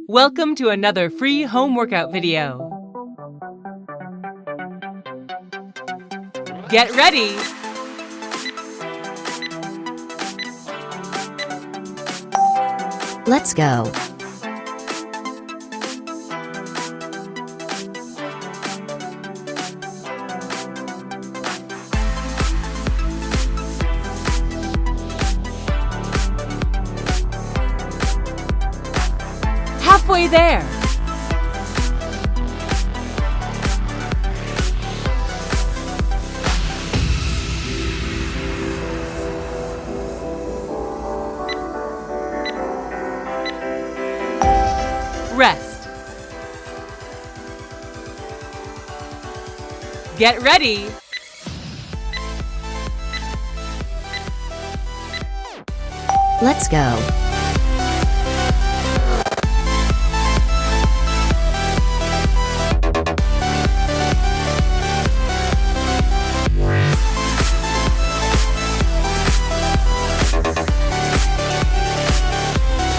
Welcome to another free home workout video. Get ready! Let's go. Halfway there! Rest. Get ready! Let's go.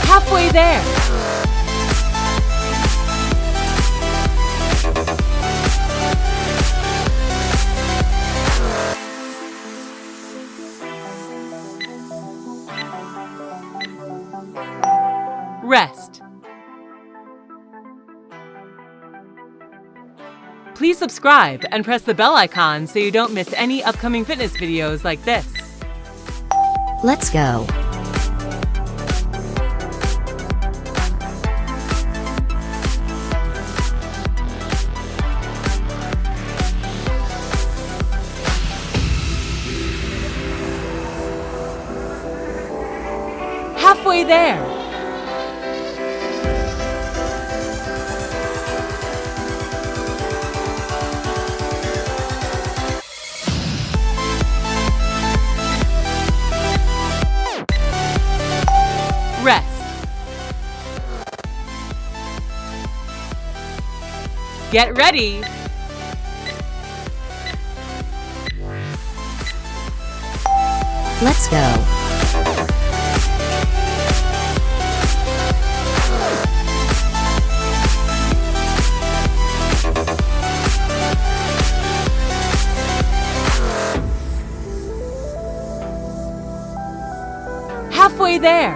Halfway there! Rest. Please subscribe and press the bell icon so you don't miss any upcoming fitness videos like this. Let's go. Halfway there! Rest. Get ready! Let's go. Halfway there!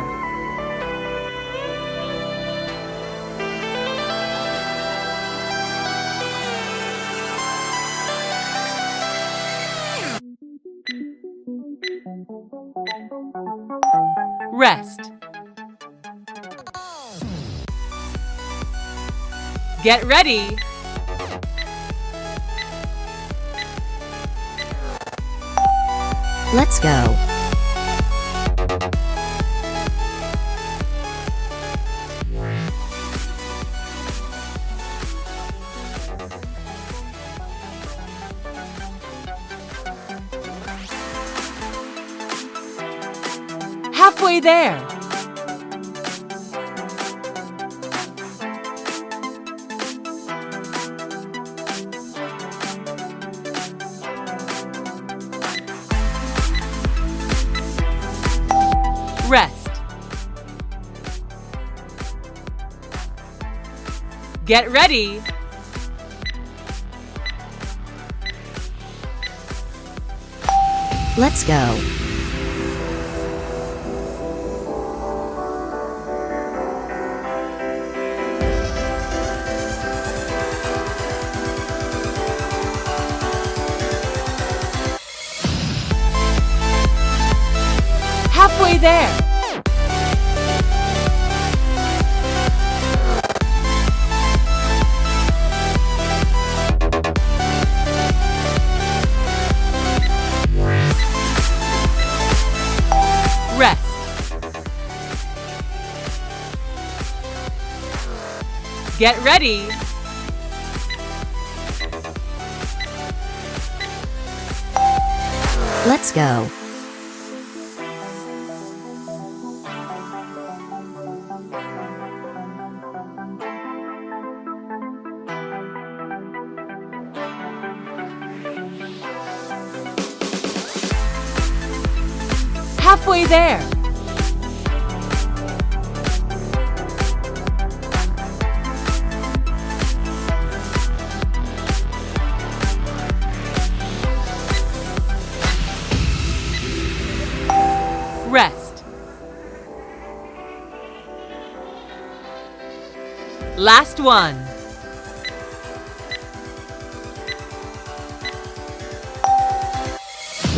Rest. Get ready! Let's go. Halfway there! Rest. Get ready! Let's go. Halfway there! Rest. Get ready! Let's go. Halfway there! Last one.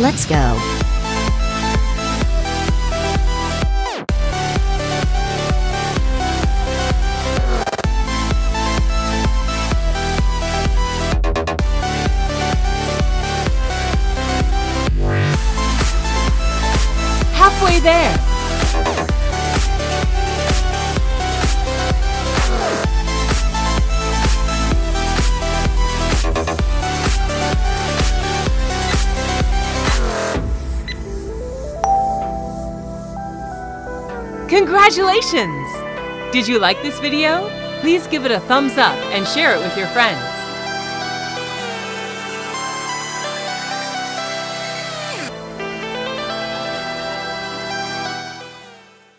Let's go. Halfway there. Congratulations! Did you like this video? Please give it a thumbs up and share it with your friends.